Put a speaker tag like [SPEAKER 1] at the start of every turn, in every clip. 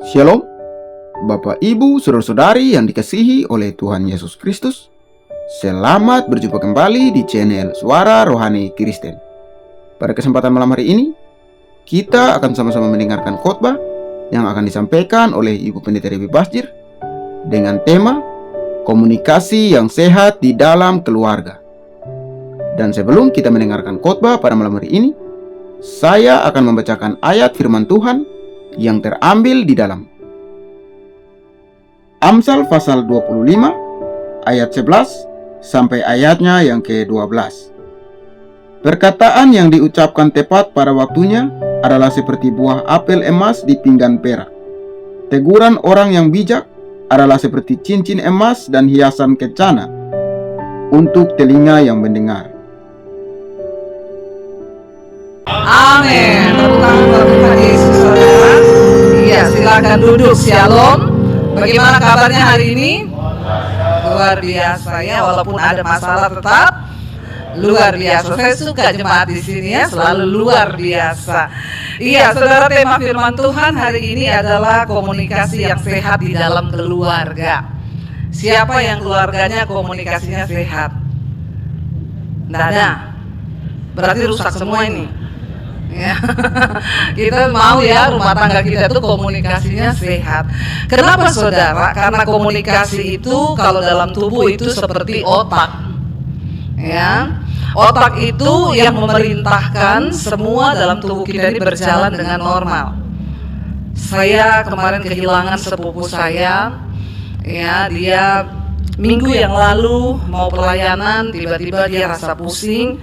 [SPEAKER 1] Shalom, Bapak Ibu, Saudara-saudari yang dikasihi oleh Tuhan Yesus Kristus. Selamat berjumpa kembali di channel Suara Rohani Kristen. Pada kesempatan malam hari ini, kita akan sama-sama mendengarkan khotbah yang akan disampaikan oleh Ibu Pendeta Debbie Basjir dengan tema komunikasi yang sehat di dalam keluarga. Dan sebelum kita mendengarkan khotbah pada malam hari ini, saya akan membacakan ayat firman Tuhan yang terambil di dalam Amsal pasal 25 ayat 11 sampai ayatnya yang ke-12. Perkataan yang diucapkan tepat pada waktunya adalah seperti buah apel emas di pinggan perak. Teguran orang yang bijak adalah seperti cincin emas dan hiasan kencana untuk telinga yang mendengar.
[SPEAKER 2] Amin. Tepuk tangan buat Tuhan Yesus, saudara. Iya, silakan duduk. Shalom. Bagaimana kabarnya hari ini? Luar biasa ya, walaupun ada masalah tetap luar biasa. Saya suka jemaat di sini ya, selalu luar biasa. Iya, saudara, tema firman Tuhan hari ini adalah komunikasi yang sehat di dalam keluarga. Siapa yang keluarganya komunikasinya sehat? Nggak ada. Berarti rusak semua ini. Ya. Kita mau ya rumah tangga kita itu komunikasinya sehat. Kenapa saudara? Karena komunikasi itu kalau dalam tubuh itu seperti otak. Ya. Otak itu yang memerintahkan semua dalam tubuh kita ini berjalan dengan normal. Saya kemarin kehilangan sepupu saya. Ya, dia minggu yang lalu mau pelayanan, tiba-tiba dia rasa pusing.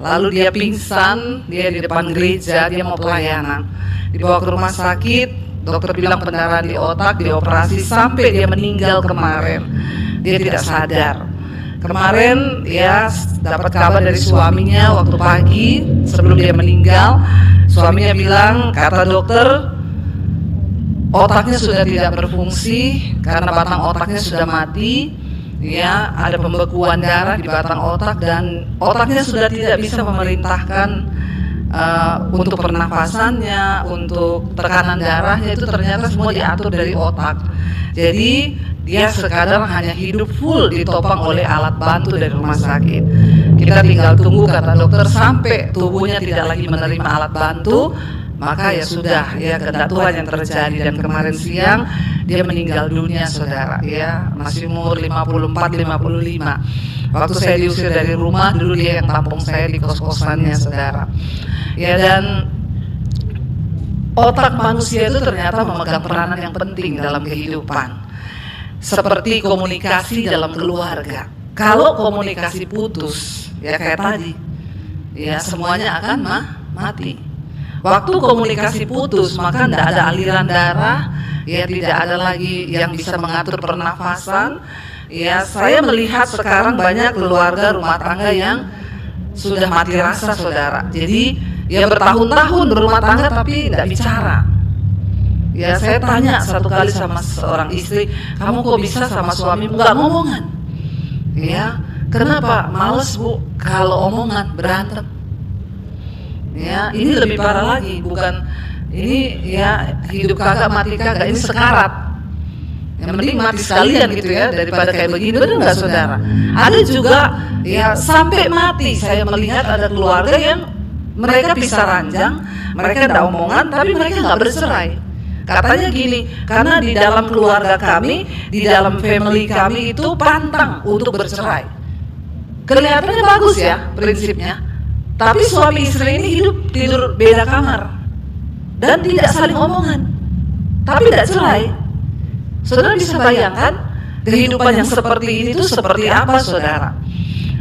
[SPEAKER 2] Lalu dia pingsan, dia di depan gereja, dia mau pelayanan. Dibawa ke rumah sakit, dokter bilang pendarahan di otak, dioperasi sampai dia meninggal kemarin. Dia tidak sadar. Kemarin ya dapat kabar dari suaminya waktu pagi sebelum dia meninggal. Suaminya bilang, kata dokter, otaknya sudah tidak berfungsi karena batang otaknya sudah mati. Ya, ada pembekuan darah di batang otak dan otaknya sudah tidak bisa memerintahkan untuk pernafasannya, untuk tekanan darahnya itu ternyata semua diatur dari otak. Jadi dia sekarang hanya hidup full ditopang oleh alat bantu dari rumah sakit. Kita tinggal tunggu kata dokter sampai tubuhnya tidak lagi menerima alat bantu, maka ya sudah ya kehendak Tuhan yang terjadi. Dan kemarin siang dia meninggal dunia saudara ya, masih umur 54-55. Waktu saya diusir dari rumah dulu dia yang tampung saya di kos-kosannya saudara. Ya, dan otak manusia itu ternyata memegang peranan yang penting dalam kehidupan. Seperti komunikasi dalam keluarga. Kalau komunikasi putus ya kayak tadi, ya semuanya akan mati. Waktu komunikasi putus, maka tidak ada aliran darah, ya tidak ada lagi yang bisa mengatur pernafasan. Ya, saya melihat sekarang banyak keluarga rumah tangga yang sudah mati rasa, saudara. Jadi, ya bertahun-tahun berumah tangga tapi tidak bicara. Ya, saya tanya satu kali sama seorang istri, kamu kok bisa sama suamimu nggak ngomongan? Ya, kenapa? Males bu, kalau omongan berantem. Ya, ini lebih parah lagi, bukan ini ya hidup kagak mati kagak, ini sekarat. Yang mending mati sekalian gitu ya daripada kayak begini, benar nggak saudara? Ada juga ya sampai mati. Saya melihat ada keluarga yang mereka pisah ranjang, mereka ada omongan tapi mereka nggak bercerai. Katanya gini, karena di dalam keluarga kami, di dalam family kami itu pantang untuk bercerai. Kelihatannya bagus ya prinsipnya. Tapi suami istri ini hidup tidur beda kamar dan tidak saling omongan, tapi tidak cerai. Saudara bisa bayangkan kehidupan yang seperti ini itu seperti apa saudara?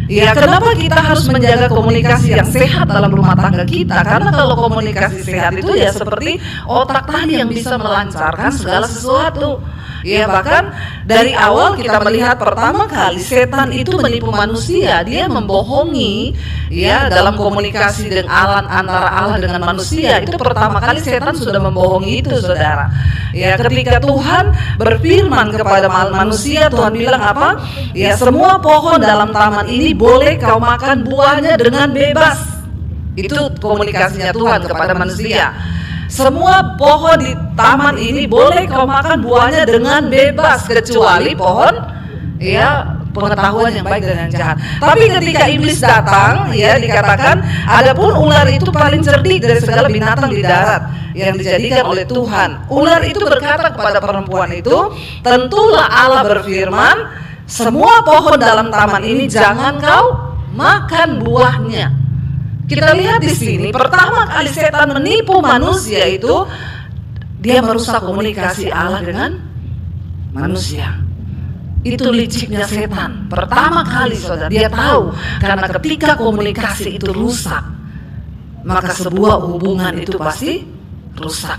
[SPEAKER 2] Ya, kenapa kita harus menjaga komunikasi yang sehat dalam rumah tangga kita? Karena kalau komunikasi sehat itu ya seperti otak tadi yang bisa melancarkan segala sesuatu. Ya, bahkan dari awal kita melihat pertama kali setan itu menipu manusia, dia membohongi ya dalam komunikasi dengan antara Allah dengan manusia. Itu pertama kali setan sudah membohongi itu saudara. Ya, ketika Tuhan berfirman kepada manusia, Tuhan bilang apa? Ya, semua pohon dalam taman ini boleh kau makan buahnya dengan bebas. Itu komunikasinya Tuhan kepada manusia. semua pohon di taman ini boleh kau makan buahnya dengan bebas kecuali pohon ya pengetahuan yang baik dan yang jahat. Tapi ketika iblis datang, ya dikatakan, adapun ular itu paling cerdik dari segala binatang di darat yang dijadikan oleh Tuhan. Ular itu berkata kepada perempuan itu, tentulah Allah berfirman, semua pohon dalam taman ini jangan kau makan buahnya. Kita lihat di sini, pertama kali setan menipu manusia itu, dia merusak komunikasi Allah dengan manusia. Itu liciknya setan. Pertama kali saudara, dia tahu karena ketika komunikasi itu rusak, maka sebuah hubungan itu pasti rusak.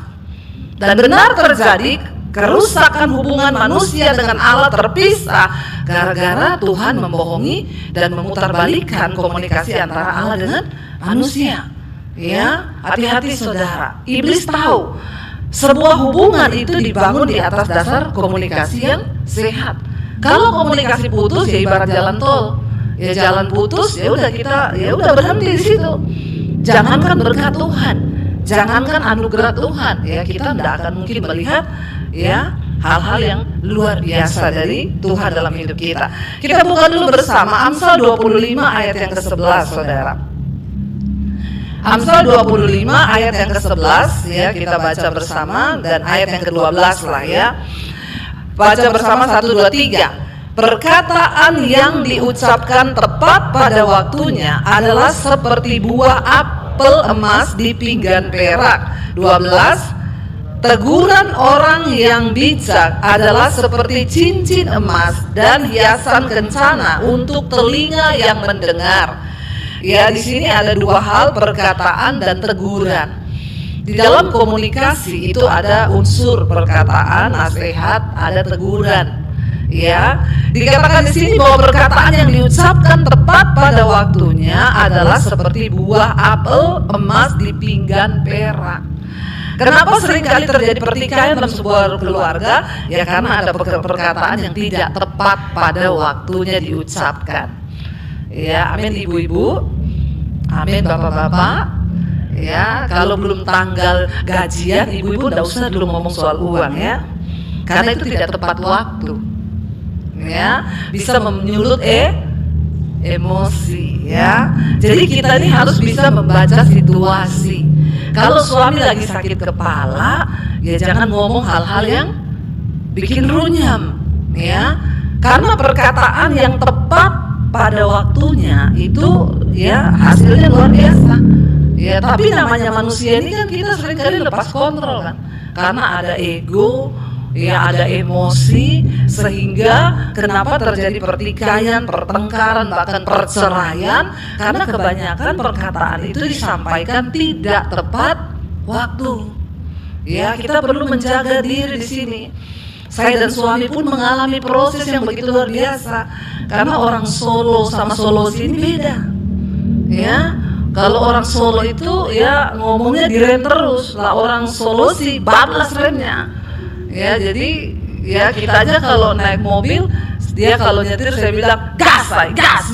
[SPEAKER 2] Dan benar terjadi kerusakan hubungan manusia dengan Allah terpisah gara-gara Tuhan membohongi dan memutarbalikkan komunikasi antara Allah dengan manusia. Ya, hati-hati saudara. Iblis tahu sebuah hubungan itu dibangun di atas dasar komunikasi yang sehat. Kalau komunikasi putus ya ibarat jalan tol. Ya jalan putus ya udah kita ya udah berhenti di situ. Jangankan berkat Tuhan, jangankan anugerah Tuhan, ya kita tidak akan mungkin melihat ya hal-hal yang luar biasa dari Tuhan dalam hidup kita. Kita buka dulu bersama Amsal 25 ayat yang ke-11 saudara. Amsal 25 ayat yang ke-11 ya kita baca bersama, dan ayat yang ke-12 lah ya. Baca bersama 1, 2, 3. Perkataan yang diucapkan tepat pada waktunya adalah seperti buah apel emas di pinggan perak. 12. Teguran orang yang bijak adalah seperti cincin emas dan hiasan kencana untuk telinga yang mendengar. Ya, di sini ada dua hal, perkataan dan teguran. Di dalam komunikasi itu ada unsur perkataan, nasihat, ada teguran. Ya, dikatakan di sini bahwa perkataan yang diucapkan tepat pada waktunya adalah seperti buah apel emas di pinggan perak. Kenapa seringkali terjadi pertikaian dalam sebuah keluarga? Ya karena ada perkataan yang tidak tepat pada waktunya diucapkan. Ya, amin ibu-ibu, amin bapak-bapak. Ya, kalau belum tanggal gajian, ibu-ibu tidak usah dulu ngomong soal uang ya, karena itu tidak tepat waktu. Ya, bisa menyulut emosi ya. Jadi kita ini harus bisa membaca situasi. Kalau suami lagi sakit kepala, ya jangan ngomong hal-hal yang bikin runyam ya. Karena perkataan yang tepat pada waktunya itu ya hasilnya luar biasa. Ya, tapi namanya manusia ini kan kita seringkali lepas kontrol kan. Karena ada ego, ya ada emosi, sehingga kenapa terjadi pertikaian, pertengkaran, bahkan perceraian, karena kebanyakan perkataan itu disampaikan tidak tepat waktu. Ya, kita perlu menjaga diri di sini. Saya dan suami pun mengalami proses yang begitu luar biasa, karena orang Solo sama Solo sini beda. Ya, kalau orang Solo itu ya ngomongnya direm terus, lah orang Solo sih bablas remnya. Ya, jadi ya kita aja kalau naik mobil, dia kalau nyetir saya bilang gas, gas,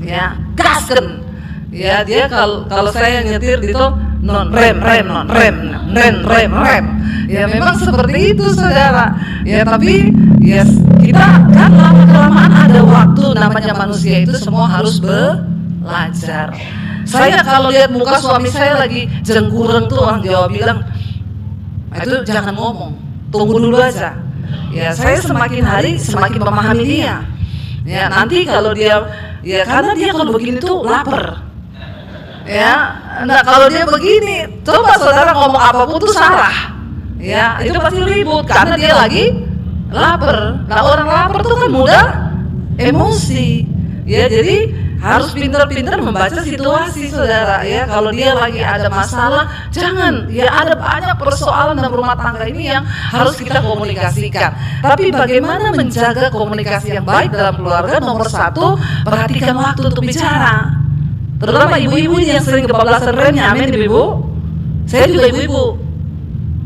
[SPEAKER 2] ya gasken. Ya, dia kalau saya nyetir di tol non rem. Ya memang seperti itu saudara. Ya tapi ya kita kan lama-kelamaan ada waktu, namanya manusia itu semua harus belajar. Saya kalau lihat muka suami saya lagi jenggureng tuh, orang Jawa bilang itu jangan ngomong, tunggu dulu aja. Ya saya semakin hari semakin memahami dia. Ya nanti kalau dia, ya karena dia kalau begini tuh lapar. Ya, enggak kalau dia begini, coba saudara ngomong apapun tuh salah. Ya itu pasti ribut karena dia lagi lapar. Nah orang lapar tuh kan mudah emosi. Ya jadi harus pintar-pintar membaca situasi saudara ya. Kalau dia lagi ada masalah, jangan ya, ada banyak persoalan dalam rumah tangga ini yang harus kita komunikasikan. Tapi bagaimana menjaga komunikasi yang baik dalam keluarga? Nomor satu, perhatikan waktu untuk bicara. Terutama ibu-ibu yang sering kebablasan remnya, amin ibu-ibu. Saya juga ibu-ibu.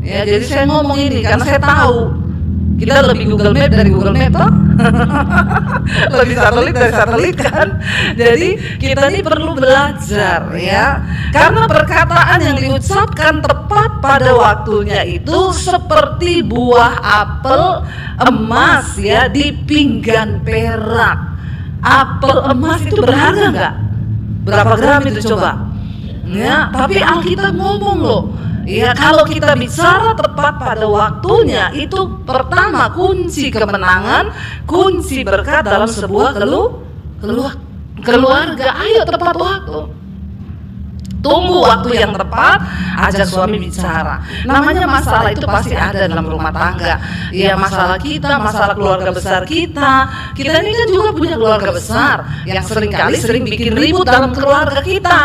[SPEAKER 2] Ya jadi saya ngomong ini karena saya tahu kita lebih Google Map dari Google Map toh. Lebih satelit dari satelit kan. Jadi kita ini perlu belajar ya. Karena perkataan yang diucapkan tepat pada waktunya itu seperti buah apel emas ya di pinggan perak. Apel emas itu berharga nggak? Berapa gram itu coba? Ya, tapi Alkitab ngomong loh. Ya, kalau kita bicara tepat pada waktunya, itu pertama kunci kemenangan, kunci berkat dalam sebuah keluarga. Ayo tepat waktu. Tunggu waktu yang tepat, ajak suami bicara. Namanya masalah itu pasti ada dalam rumah tangga. Ya, masalah kita, masalah keluarga besar kita. Kita ini kan juga punya keluarga besar yang sering bikin ribut dalam keluarga kita,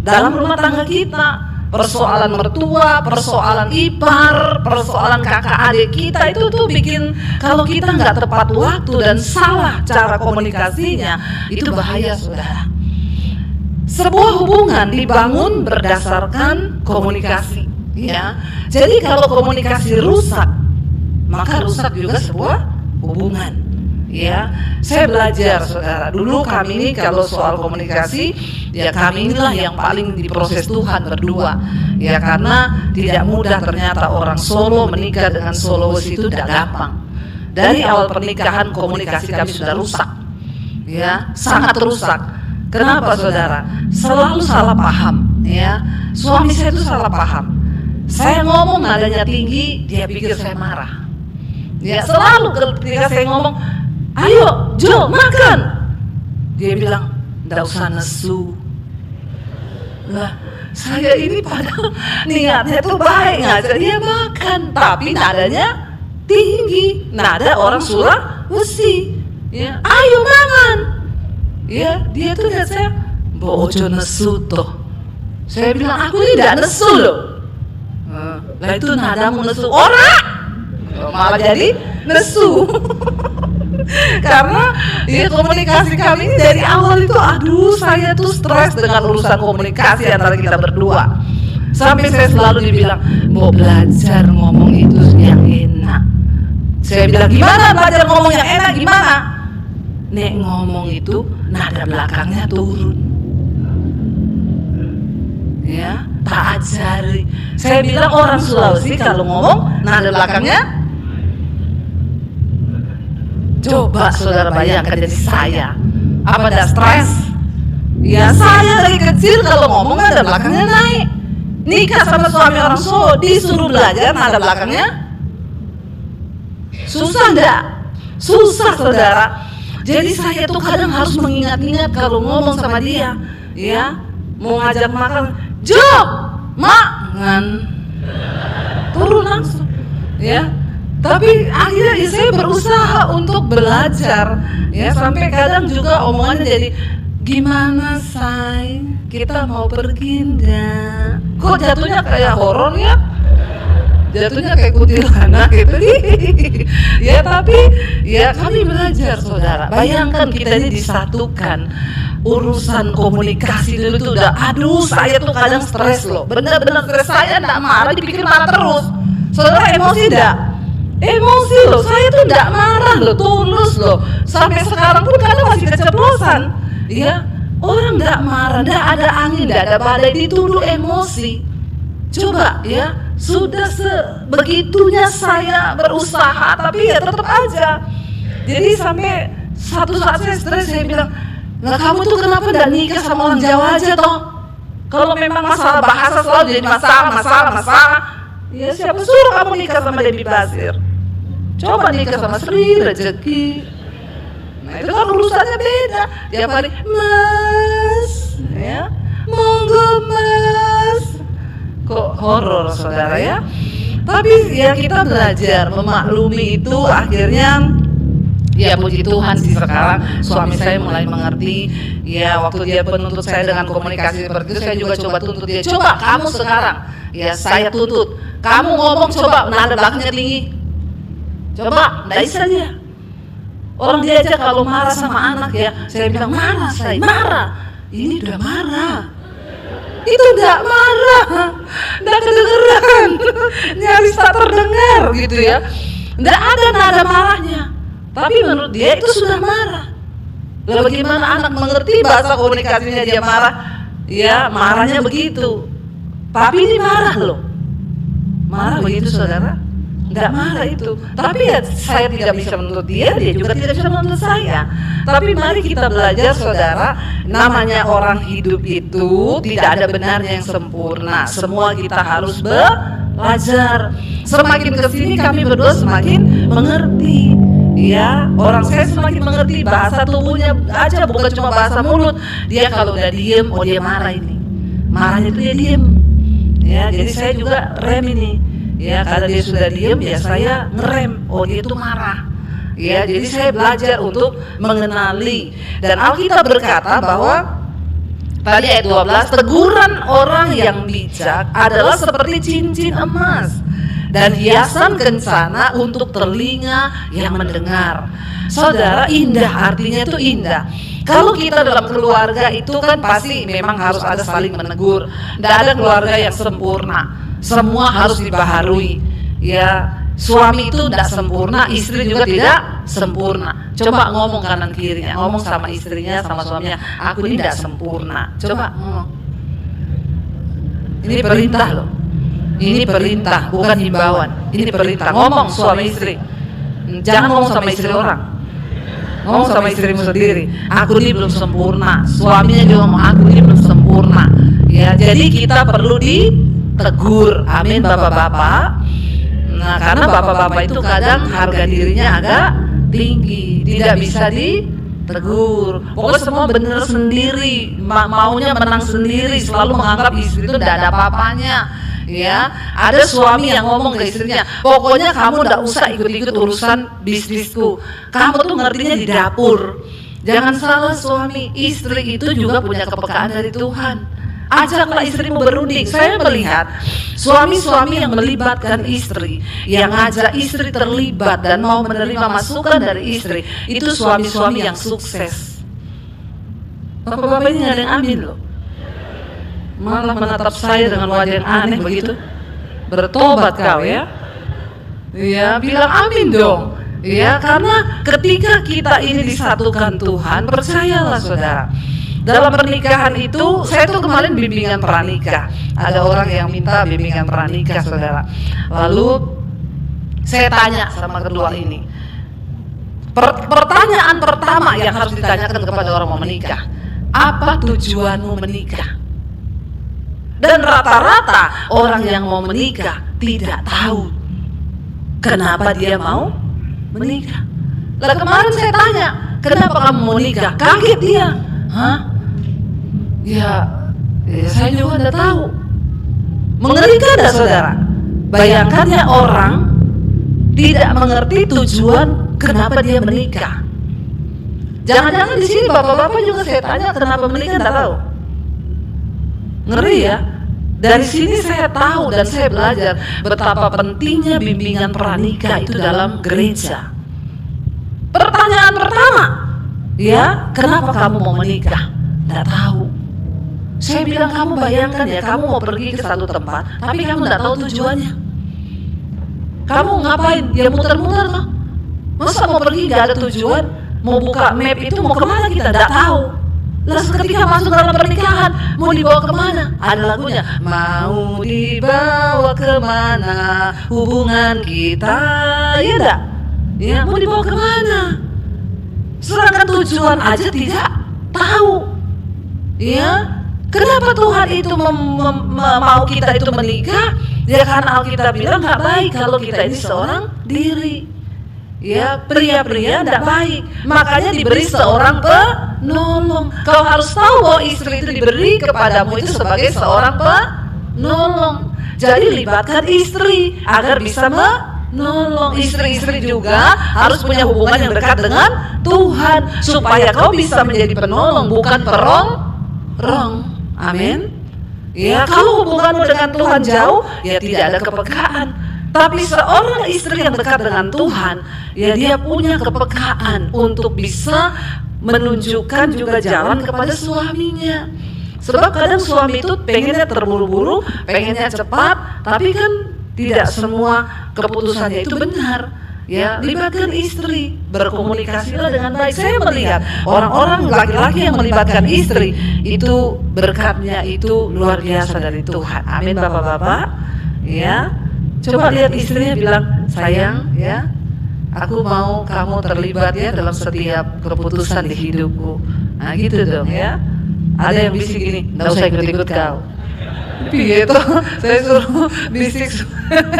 [SPEAKER 2] dalam rumah tangga kita. Persoalan mertua, persoalan ipar, persoalan kakak adik kita itu tuh bikin, kalau kita nggak tepat waktu dan salah cara komunikasinya, itu bahaya saudara. Sebuah hubungan dibangun berdasarkan komunikasi ya. Jadi kalau komunikasi rusak, maka rusak juga sebuah hubungan ya. Saya belajar saudara, dulu kami ini kalau soal komunikasi ya, kami inilah yang paling diproses Tuhan berdua ya, karena tidak mudah ternyata orang Solo menikah dengan solois itu tidak gampang. Dari awal pernikahan komunikasi kami sudah rusak ya, sangat rusak. Kenapa saudara? Selalu salah paham ya. Suami saya itu salah paham. Saya ngomong nadanya tinggi, dia pikir saya marah ya. Selalu ketika saya ngomong, ayo Jo makan, dia bilang nggak usah nesu. Lah, saya ini padahal niatnya tuh baik, ngajak dia makan, tapi nadanya tinggi, nada orang Sulawesi ya. Ayo makan ya, dia tuh lihat saya, mbok ojo nesu toh. Saya bilang aku tidak nesu loh. Lah itu nadamu nesu orang, malah jadi nesu. Karena ya komunikasi kami ini dari awal itu, aduh saya tuh stres dengan urusan komunikasi antara kita berdua. Sampai saya selalu dibilang, mau belajar ngomong itu yang enak. Saya bilang, gimana belajar ngomong yang enak gimana? Nek ngomong itu nada belakangnya turun ya, tak ajari. Saya bilang orang Sulawesi kalau ngomong nada belakangnya, coba saudara bayangkan jadi saya, apa dah stres? Ya saya dari kecil kalau ngomong nada belakangnya naik. Nikah sama suami orang Solo, disuruh belajar nada belakangnya, susah enggak? Susah saudara. Jadi saya tuh kadang harus mengingat-ingat kalau ngomong sama dia, ya mau ngajak makan, Jo, makan, turun langsung, ya. Tapi akhirnya ya saya berusaha untuk belajar ya, sampai kadang juga omongannya jadi gimana say, kita mau pergi enggak? Kok jatuhnya kayak horor ya? Jatuhnya kayak kuntilanak gitu. Ya tapi ya kami belajar saudara. Bayangkan kita ini disatukan. Urusan komunikasi dulu tuh udah, aduh saya tuh kadang stres loh. Bener-bener stres, saya enggak marah, dipikir marah terus. Saudara emosi enggak? Emosi loh, saya tuh enggak marah loh, tulus loh. Sampai sekarang pun kadang masih keceplosan. Ya, orang enggak marah, enggak ada angin, enggak ada badai, dituduh emosi. Coba ya, sudah sebegitunya saya berusaha, tapi ya tetap aja. Jadi sampai satu saat saya stres, saya bilang, lah kamu tuh kenapa enggak nikah sama orang Jawa aja toh? Kalau memang masalah bahasa selalu jadi masalah. Ya siapa suruh kamu nikah sama Debbie Basir? Coba nikah sama Sri Rezeki. Nah itu kan urusannya beda. Tiap hari, Mas, ya, monggo Mas. Kok horor saudara ya? Tapi ya kita belajar memaklumi itu, akhirnya ya puji Tuhan sih sekarang suami saya mulai mengerti. Ya waktu dia menuntut saya dengan komunikasi seperti itu, saya juga coba tuntut dia. Coba kamu sekarang, ya saya tuntut, kamu ngomong coba nada belakangnya tinggi. Coba, enggak bisa dia. Orang dia aja kalau marah sama anak ya, saya bilang marah saya, marah. Ini udah marah. Itu enggak marah, enggak kedengeran, nyaris tak terdengar gitu ya. Enggak ada nada marahnya. Tapi menurut dia itu sudah marah. Lalu bagaimana anak mengerti bahasa komunikasinya dia marah? Ya, marahnya begitu. Papi ini marah loh. Marah begitu saudara? Enggak marah itu. Tapi ya saya tidak bisa menuntut dia juga tidak bisa menuntut saya. Tapi mari kita belajar saudara, namanya orang hidup itu tidak ada benarnya yang sempurna. Semua kita harus belajar. Semakin kesini kami berdua semakin mengerti. Ya, orang saya semakin mengerti bahasa tubuhnya aja, bukan cuma bahasa mulut. Dia kalau udah diem, oh dia marah ini. Marahnya itu dia diem. Ya, jadi saya juga rem ini. Ya, kalau dia sudah diem, ya saya ngerem. Oh dia itu marah. Ya, jadi saya belajar untuk mengenali. Dan Alkitab berkata bahwa tadi ayat 12, teguran orang yang bijak adalah seperti cincin emas dan hiasan kencana untuk telinga yang mendengar. Saudara, indah artinya itu indah. Kalau kita dalam keluarga itu kan pasti memang harus ada saling menegur. Tidak ada keluarga yang sempurna. Semua harus dibaharui. Ya, suami itu tidak sempurna, istri juga tidak sempurna. Coba ngomong kanan kirinya, ngomong sama istrinya, sama suaminya, aku ini tidak sempurna. Coba ngomong. Ini perintah loh. Ini perintah, bukan himbauan. Ini perintah. Ngomong suami istri. Jangan ngomong sama istri orang. Ngomong sama istrimu sendiri. Aku ini belum sempurna. Suaminya juga ngomong, aku ini belum sempurna. Ya, jadi kita perlu ditegur. Amin, bapak-bapak. Nah, karena bapak-bapak itu kadang harga dirinya agak tinggi, tidak bisa ditegur. Pokoknya semua benar sendiri, maunya menang sendiri, selalu menganggap istri itu tidak ada apa-apanya. Ya, ada suami yang ngomong ke istrinya, pokoknya kamu tidak usah ikut-ikut urusan bisnisku. Kamu tuh ngertinya di dapur. Jangan salah suami, istri itu juga punya kepekaan dari Tuhan. Ajaklah istrimu berunding. Saya melihat suami-suami yang melibatkan istri, yang ngajak istri terlibat dan mau menerima masukan dari istri, itu suami-suami yang sukses. Bapak-bapak ini ada yang amin loh. Malah menatap saya dengan wajah yang aneh begitu. Bertobat kau ya. Ya, bilang amin dong. Ya, karena ketika kita ini disatukan Tuhan, percayalah saudara, dalam pernikahan itu, saya tuh kemarin bimbingan pranikah. Ada orang yang minta bimbingan pranikah, saudara. Lalu saya tanya sama kedua ini. Pertanyaan pertama yang harus ditanyakan kepada orang mau menikah, apa tujuanmu menikah? Dan rata-rata orang yang mau menikah tidak tahu kenapa dia mau menikah. Lalu kemarin saya tanya, kenapa kamu mau menikah? Kaget dia. Hah? Ya, saya juga tidak tahu. Mengerikan dah saudara. Bayangkan ya orang tidak mengerti tujuan kenapa dia menikah. Jangan-jangan di sini bapak-bapak juga saya tanya kenapa menikah tidak tahu. Ngeri ya. Dari sini saya tahu dan saya belajar betapa pentingnya bimbingan pranikah itu dalam gereja. Pertanyaan pertama, ya, kenapa kamu mau menikah? Tidak tahu. Saya bilang, kamu bayangkan ya, kamu mau pergi ke satu tempat, tapi kamu tidak tahu tujuannya. Kamu ngapain? Ya muter-muter loh. Masa mau pergi gak ada tujuan? Mau buka map itu mau kemana kita tidak tahu. Lalu ketika masuk dalam pernikahan, mau dibawa kemana? Ada lagunya, mau dibawa kemana hubungan kita, ya enggak? Ya, mau dibawa kemana? Sedangkan tujuan aja tidak tahu. Ya, kenapa Tuhan itu mau kita itu menikah? Ya karena Alkitab bilang gak baik kalau kita ini seorang diri. Ya, pria-pria tidak baik. Makanya diberi seorang penolong. Kau harus tahu bahwa istri itu diberi kepadamu itu sebagai seorang penolong. Jadi libatkan istri agar bisa menolong. Istri-istri juga harus punya hubungan yang dekat dengan Tuhan supaya kau bisa menjadi penolong, bukan perong. Amin. Ya, kalau hubunganmu dengan Tuhan jauh, ya tidak ada kepekaan. Tapi seorang istri yang dekat dengan Tuhan, ya dia punya kepekaan untuk bisa menunjukkan juga jalan kepada suaminya. Sebab kadang suami itu pengennya terburu-buru, pengennya cepat, tapi kan tidak semua keputusannya itu benar. ya libatkan istri, berkomunikasilah dengan baik. Saya melihat orang-orang laki-laki yang melibatkan istri itu berkatnya itu luar biasa dari Tuhan. Amin bapak-bapak. Ya, coba lihat istrinya bilang, sayang ya, aku mau kamu terlibat ya dalam setiap keputusan di hidupku. Nah gitu dong ya. Ada yang bisik gini, nggak usah ikut-ikut kau. Gitu, saya suruh bisik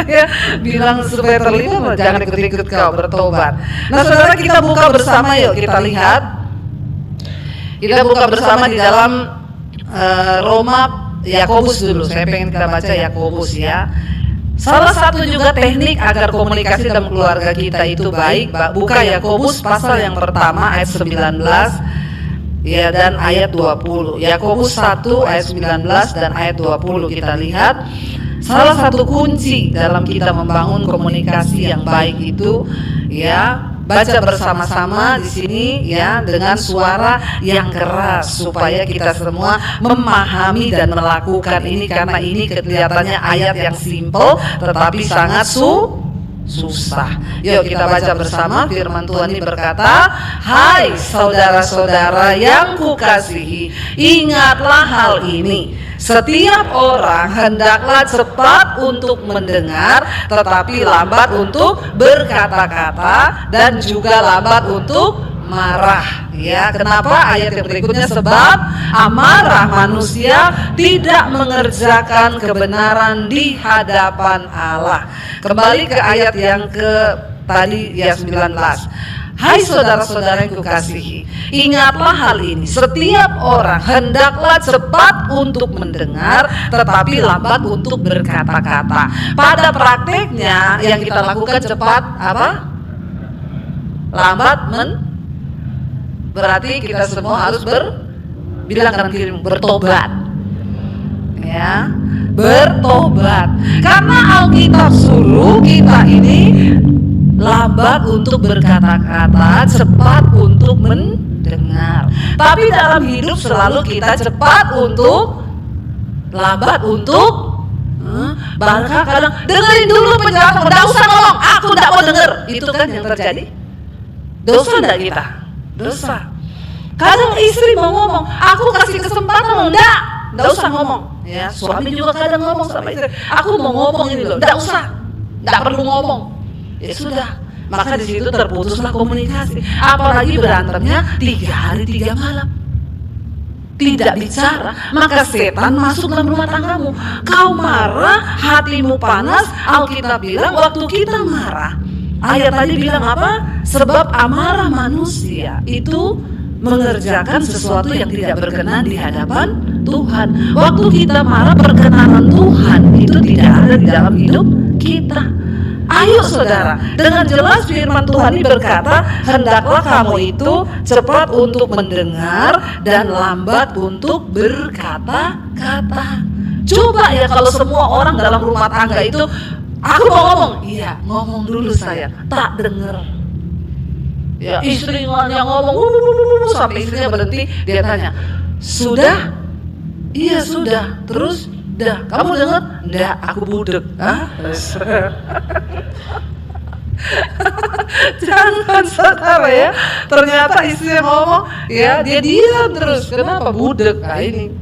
[SPEAKER 2] ya, bilang supaya terlibat, jangan ikut-ikut kau, bertobat. Nah saudara, kita buka bersama yuk, kita lihat. Kita buka bersama di dalam Roma, Yakobus dulu. Saya pengen kita baca Yakobus ya. Salah satu juga teknik agar komunikasi dalam keluarga kita itu baik, buka Yakobus pasal yang pertama ayat 19 ya dan ayat 20. Yakobus 1 ayat 19 dan ayat 20 kita lihat. Salah satu kunci dalam kita membangun komunikasi yang baik itu ya, baca bersama-sama di sini ya dengan suara yang keras supaya kita semua memahami dan melakukan ini, karena ini kelihatannya ayat yang simple tetapi sangat susah. Yuk kita baca bersama. Firman Tuhan ini berkata, hai saudara-saudara yang kukasihi, ingatlah hal ini. Setiap orang hendaklah cepat untuk mendengar, tetapi lambat untuk berkata-kata, dan juga lambat untuk marah. Ya, kenapa ayat yang berikutnya? Sebab amarah manusia tidak mengerjakan kebenaran di hadapan Allah. Kembali ke ayat yang tadi ya 19. Hai saudara-saudara yang kukasihi, ingatlah hal ini. Setiap orang hendaklah cepat untuk mendengar, tetapi lambat untuk berkata-kata. Pada prakteknya yang kita lakukan cepat apa? Lambat berarti kita semua harus bilang kanan kiri, bertobat. Ya, bertobat. Karena Alkitab suruh kita ini lambat untuk berkata-kata, cepat untuk mendengar. Tapi dalam hidup selalu kita cepat untuk, lambat untuk bahkan kadang dengerin dulu penjelasan, enggak usah ngomong, aku enggak mau denger. Itu kan yang terjadi. Dosa enggak kita? Dosa. Kadang istri mau ngomong, aku kasih kesempatan, enggak usah ngomong. Ya, suami juga kadang ngomong sama istri, aku mau ngomong ini loh, enggak usah, enggak perlu ngomong. Ya sudah, maka di situ terputuslah komunikasi. Apalagi berantemnya 3 hari 3 malam, tidak bicara, maka setan masuk dalam rumah tanggamu. Kau marah, hatimu panas. Alkitab bilang waktu kita marah, ayat tadi bilang apa? Sebab amarah manusia itu mengerjakan sesuatu yang tidak berkenan di hadapan Tuhan. Waktu kita marah, perkenanan Tuhan itu tidak ada di dalam hidup kita. Ayo saudara, dengan jelas firman Tuhan ini berkata, hendaklah kamu itu cepat untuk mendengar dan lambat untuk berkata-kata. Coba ya kalau semua orang dalam rumah tangga itu, aku mau ngomong, iya ngomong dulu saya, tak dengar. Ya, istri yang ngomong sampai istrinya berhenti, dia tanya, sudah? Iya sudah. Terus? Dah, kamu dengar? Nggak, aku budek. Jangan saudara ya. Ternyata istri yang ngomong, ya dia diam terus. Kenapa? Budek. Nah ini.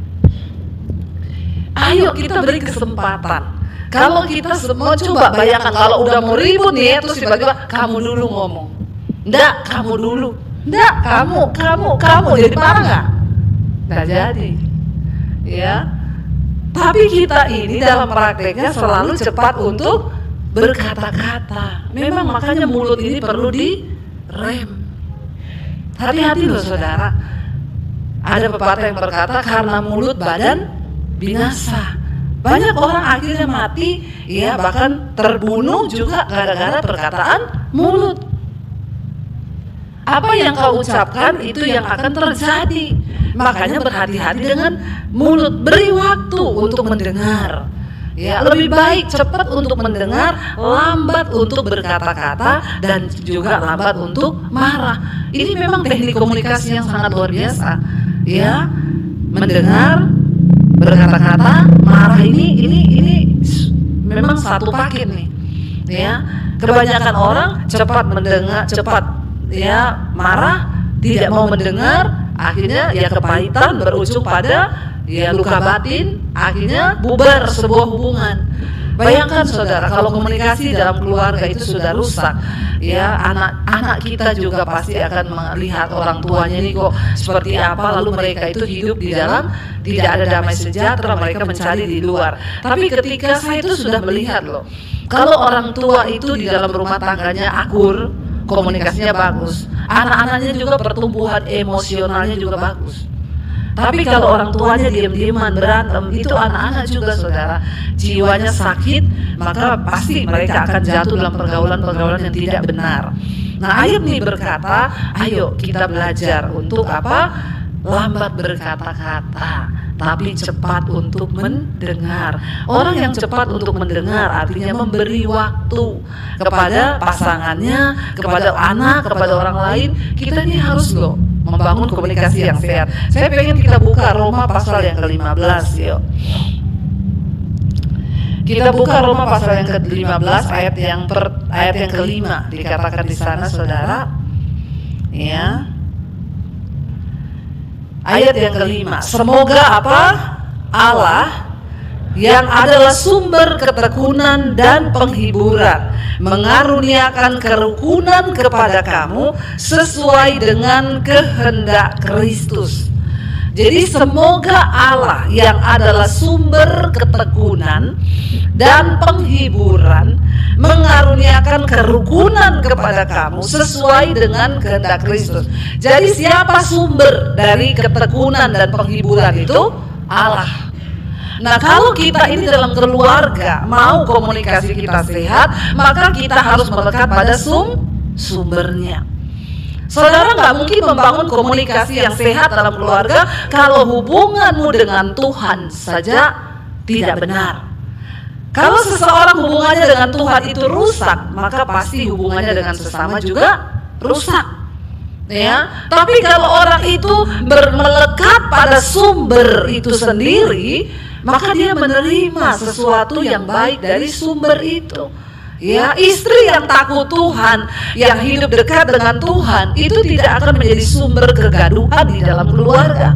[SPEAKER 2] Ayo kita beri kesempatan. Kalau kita semua coba bayangkan kalau udah mau ribut nih, terus tiba-tiba kamu dulu ngomong. Nggak, kamu dulu. Nggak, kamu. Jadi marah nggak? Nggak jadi. Ya. Tapi kita ini dalam prakteknya selalu cepat untuk berkata-kata. Memang makanya mulut ini perlu direm. Hati-hati loh saudara. Ada pepatah yang berkata, karena mulut badan binasa. Banyak orang akhirnya mati, ya bahkan terbunuh juga gara-gara perkataan mulut. Apa yang kau ucapkan itu yang akan terjadi. Makanya berhati-hati dengan mulut. Beri waktu untuk mendengar. Ya, lebih baik cepat untuk mendengar, lambat untuk berkata-kata, dan juga lambat untuk marah. Ini memang teknik komunikasi yang sangat luar biasa. Ya, mendengar, berkata-kata, marah ini memang satu paket nih. Ya, Kebanyakan orang cepat mendengar, cepat ya marah, tidak mau mendengar, akhirnya ya kepahitan berujung pada ya luka batin, akhirnya bubar sebuah hubungan. Bayangkan saudara, kalau komunikasi dalam keluarga itu sudah rusak, ya anak-anak kita juga pasti akan melihat orang tuanya ini kok seperti apa, lalu mereka itu hidup di dalam tidak ada damai sejahtera, mereka mencari di luar. Tapi ketika saya itu sudah melihat loh, kalau orang tua itu di dalam rumah tangganya akur, komunikasinya bagus, anak-anaknya juga pertumbuhan emosionalnya juga bagus. Tapi kalau orang tuanya diam-diaman berantem, itu anak-anak juga saudara jiwanya sakit, maka pasti mereka akan jatuh dalam pergaulan-pergaulan yang tidak benar. Nah, ayat ini berkata, ayo kita belajar untuk apa? Lambat berkata-kata, tapi cepat untuk mendengar. Orang yang cepat untuk mendengar artinya memberi waktu kepada pasangannya, kepada anak, kepada orang lain. Kita ini harus loh membangun komunikasi yang sehat. Saya pengen kita buka Roma pasal yang ke-15, yuk. Kita buka Roma pasal yang ke-15 ayat yang ke-5 dikatakan di sana saudara. Ya. Ayat yang ke-5. Semoga apa? Allah yang adalah sumber ketekunan dan penghiburan mengaruniakan kerukunan kepada kamu sesuai dengan kehendak Kristus. Jadi semoga Allah yang adalah sumber ketekunan dan penghiburan mengaruniakan kerukunan kepada kamu sesuai dengan kehendak Kristus. Jadi siapa sumber dari ketekunan dan penghiburan itu? Allah. Nah, kalau kita ini dalam keluarga mau komunikasi kita sehat, maka kita harus melekat pada sumbernya. Saudara nggak mungkin membangun komunikasi yang sehat dalam keluarga kalau hubunganmu dengan Tuhan saja tidak benar. Kalau seseorang hubungannya dengan Tuhan itu rusak, maka pasti hubungannya dengan sesama juga rusak. Ya, tapi kalau orang itu melekat pada sumber itu sendiri, maka dia menerima sesuatu yang baik dari sumber itu. Ya, istri yang takut Tuhan, yang hidup dekat dengan Tuhan, itu tidak akan menjadi sumber kegaduhan di dalam keluarga.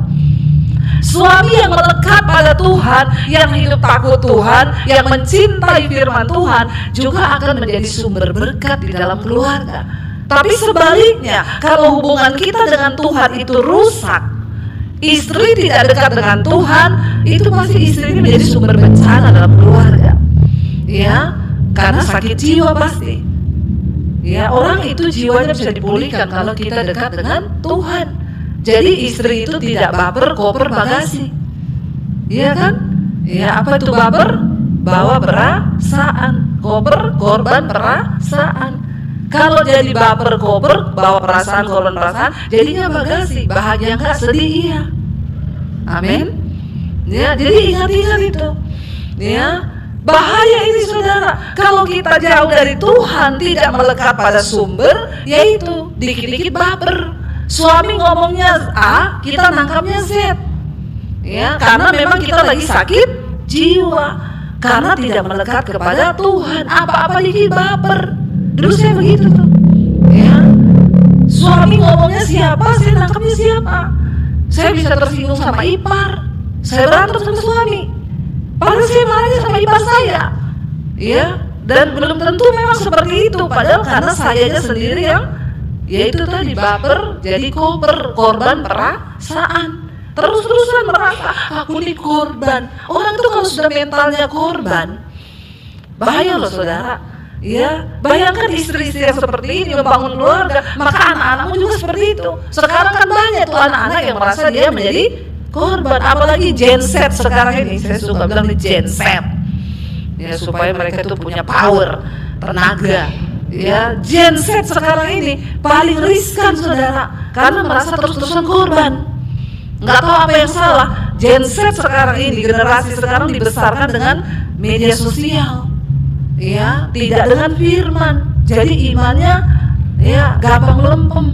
[SPEAKER 2] Suami yang melekat pada Tuhan, yang hidup takut Tuhan, yang mencintai firman Tuhan, juga akan menjadi sumber berkat di dalam keluarga. Tapi sebaliknya, kalau hubungan kita dengan Tuhan itu rusak, istri tidak dekat dengan Tuhan, itu pasti istri ini menjadi sumber bencana dalam keluarga. Ya, karena sakit jiwa pasti. Ya, orang itu jiwanya bisa dipulihkan kalau kita dekat dengan Tuhan. Jadi istri itu tidak baper, koper, bagasi. Iya kan? Ya, apa itu baper? Bawa perasaan. Koper, korban perasaan. Kalau jadi baper, koper, bawa perasaan, korban perasaan, jadinya bagasi. Bahagia enggak, sedih iya. Amin. Ya, jadi ingat-ingat itu. Ya, bahaya ini saudara. Kalau kita jauh dari Tuhan, tidak melekat pada sumber, yaitu dikit-dikit baper. Suami ngomongnya A, kita nangkapnya Z. Ya, karena memang kita lagi sakit jiwa, karena tidak melekat kepada Tuhan. Apa-apa dikit baper. Dulu saya begitu tuh. Ya, suami ngomongnya siapa, saya nangkapnya siapa. Saya bisa tersinggung sama ipar, saya berantem sama suami, padahal saya marahnya sama ipar saya. Ya, dan belum tentu memang seperti itu. Padahal karena sayanya sendiri yang yaitu tadi baper, jadi korban perasaan. Terus-terusan merasa aku ini korban. Orang tuh kalau sudah mentalnya korban, bahaya loh saudara. Ya, bayangkan istri-istri yang seperti ini membangun keluarga, maka anak-anakmu juga seperti itu. Sekarang kan banyak tuh anak-anak yang merasa dia menjadi korban, apalagi Gen Z sekarang ini. Saya suka bilang nih Gen Z. Ya, supaya mereka itu punya power, tenaga. Ya, Gen Z sekarang ini paling riskan saudara, karena merasa terus-terusan korban. Nggak tahu apa yang salah. Gen Z sekarang ini, generasi sekarang dibesarkan dengan media sosial. Ya, tidak dengan firman. Jadi imannya ya gampang lempem.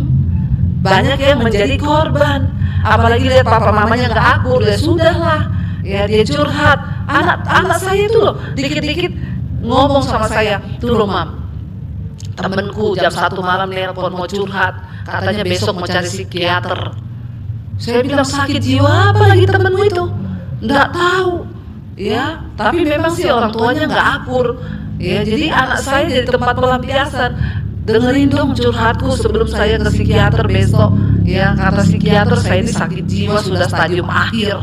[SPEAKER 2] Banyak yang menjadi korban. Apalagi lihat papa mamanya nggak akur, ya sudahlah. Ya, dia curhat. Anak saya itu loh dikit-dikit ngomong sama saya, tuh loh mam, Temenku jam 1 malam nelpon mau curhat, katanya besok mau cari psikiater. Saya bilang, sakit jiwa apa lagi temenmu itu? Nggak tahu. Ya, tapi memang sih orang tuanya nggak akur. Ya, jadi anak saya jadi tempat pelampiasan. Dengerin dong curhatku sebelum saya ke psikiater besok. Ya, kata psikiater saya ini sakit jiwa sudah stadium akhir.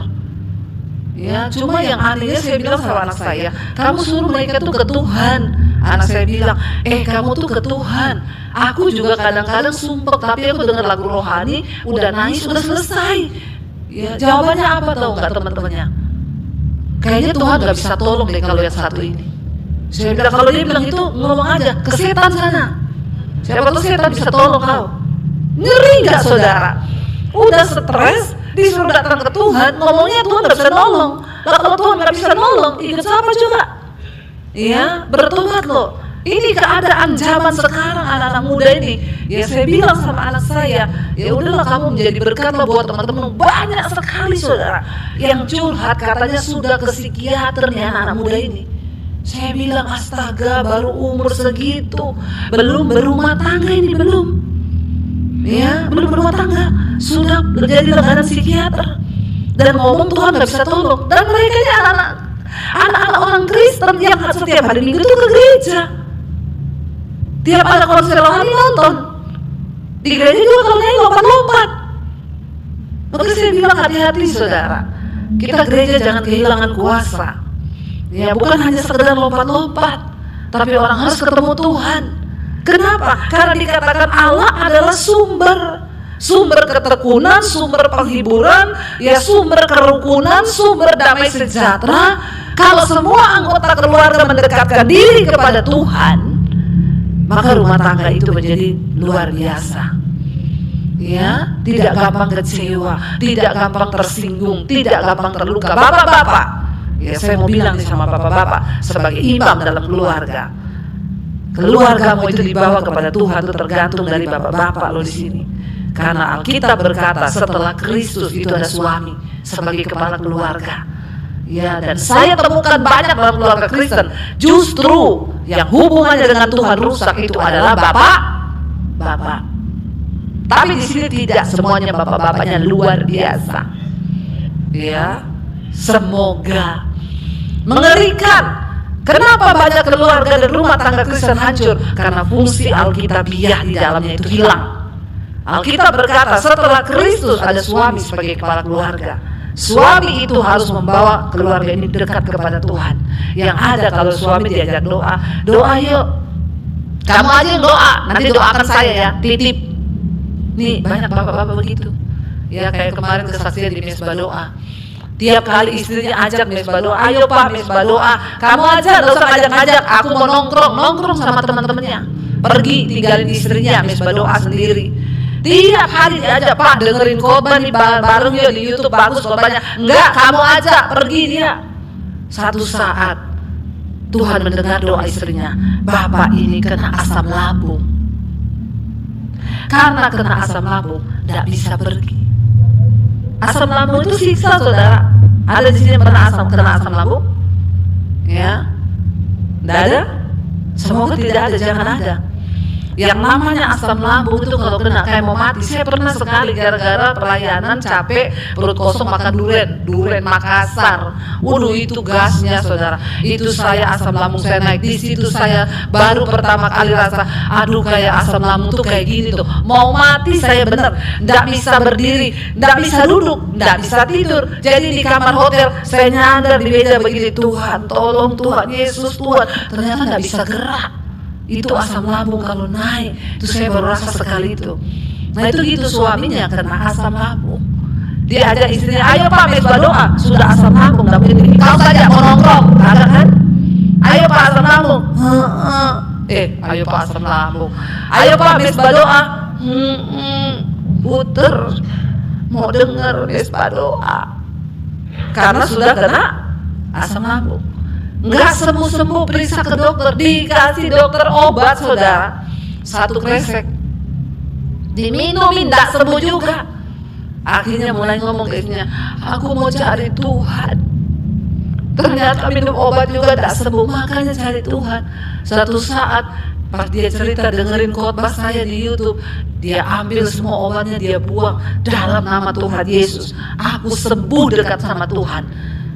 [SPEAKER 2] Ya, cuma yang anehnya saya bilang sama anak saya, kamu suruh mereka tuh ke Tuhan. Anak saya bilang, kamu tuh ke Tuhan. Aku juga kadang-kadang sumpek, tapi aku dengar lagu rohani, udah nangis, udah selesai. Ya, jawabannya apa tahu nggak teman-temannya? Kayaknya Tuhan nggak bisa tolong deh kalau yang satu ini. Saya bilang, kalau dia bilang itu ngomong aja ke setan sana. Siapa tahu setan bisa tolong kau. Ngeri nggak saudara? Udah stres, disuruh datang ke Tuhan, ngomongnya Tuhan nggak bisa nolong. Lah kalau Tuhan nggak bisa nolong, ikut siapa coba? Ya, bertobat loh. Ini keadaan zaman sekarang anak-anak muda ini. Ya saya bilang sama anak saya, ya udahlah kamu menjadi berkat lah buat teman-teman. Banyak sekali saudara yang curhat katanya sudah ke psikiaternya anak-anak muda ini. Saya bilang astaga, baru umur segitu, belum berumah tangga ini belum. Ya, belum berumah tangga, sudah menjadi langganan psikiater. Dan ngomong Tuhan nggak bisa tolong. Dan mereka ini anak-anak orang Kristen yang setiap hari Minggu itu ke gereja. Tiap ada konser rohani nonton. Di gereja juga kalau nyanyi lompat-lompat. Maka saya bilang hati-hati saudara. Kita gereja jangan kehilangan kuasa. Ya bukan hanya sekedar lompat-lompat, tapi orang harus ketemu Tuhan. Kenapa? Karena dikatakan Allah adalah sumber ketekunan, sumber penghiburan, ya sumber kerukunan, sumber damai sejahtera. Kalau semua anggota keluarga mendekatkan diri kepada Tuhan, maka rumah tangga itu menjadi luar biasa. Ya, tidak gampang kecewa, tidak gampang tersinggung, tidak gampang terluka. Bapak-bapak, ya saya mau bilang nih sama bapak-bapak sebagai imam dalam keluarga. Keluargamu itu dibawa kepada Tuhan itu tergantung dari bapak-bapak lo di sini. Karena Alkitab berkata setelah Kristus itu ada suami sebagai kepala keluarga. Ya, dan saya temukan banyak dalam keluarga Kristen justru yang hubungannya dengan Tuhan rusak itu adalah bapak. Tapi di sini tidak semuanya bapak-bapaknya luar biasa. Ya, semoga mengerikan. Kenapa banyak keluarga dan rumah tangga Kristen hancur? Karena fungsi Alkitabiah di dalamnya itu hilang. Alkitab berkata setelah Kristus ada suami sebagai kepala keluarga. Suami itu harus membawa keluarga ini dekat kepada Tuhan. Yang ada kalau suami diajak doa yuk. Kamu aja yang doa, nanti doakan saya ya, titip. Nih banyak bapak-bapak begitu. Ya kayak kemarin kesaksian di mesbah doa. Tiap kali istrinya ajak mesbah doa, ayo Pak mesbah doa. Kamu aja, gak usah ngajak-ngajak. Aku mau nongkrong sama teman-temannya. Pergi tinggalin istrinya mesbah doa sendiri. Tiap hari diajak, Pak dengerin khotbah nih bareng yuk di YouTube bagus khotbahnya. Enggak, kamu aja pergi dia. Satu saat Tuhan mendengar doa istrinya. Bapak ini kena asam lambung. Karena kena asam lambung, tidak bisa pergi. Asam lambung itu siksa saudara. Ada di sini yang kena asam lambung? Ya, tidak ada. Semoga tidak ada, jangan ada. Yang namanya asam lambung itu kalau kena kayak mau mati. Saya pernah sekali gara-gara pelayanan capek, perut kosong makan duren Makassar. Waduh itu gasnya saudara. Itu saya asam lambung saya naik. Di situ saya baru pertama kali rasa, aduh kayak asam lambung tuh kayak gini tuh. Mau mati saya bener. Nggak bisa berdiri, nggak bisa duduk, nggak bisa tidur. Jadi di kamar hotel saya nyadar di meja begini, Tuhan tolong Tuhan Yesus Tuhan. Ternyata nggak bisa gerak. Itu asam lambung kalau naik, itu saya baru rasa sekali itu. Nah itu gitu suaminya kena asam lambung. Dia ajak istrinya, ayo Pak mesbah doa, sudah asam lambung, tapi kau saja mau nongkrong, ada kan? Ayo Pak asam lambung, ayo Pak asam lambung, ayo Pak mesbah doa, puter, mau dengar mesbah doa, karena sudah kena asam lambung. Nggak sembuh-sembuh, periksa ke dokter, dikasih dokter obat saudara, satu kresek diminumin, nggak sembuh juga. Akhirnya mulai ngomong ke istrinya, aku mau cari Tuhan. Ternyata minum obat juga nggak sembuh, makanya cari Tuhan. Satu saat Pas dia cerita dengerin khotbah saya di YouTube, dia ambil semua obatnya, dia buang dalam nama Tuhan Yesus. Aku sembuh dekat sama Tuhan.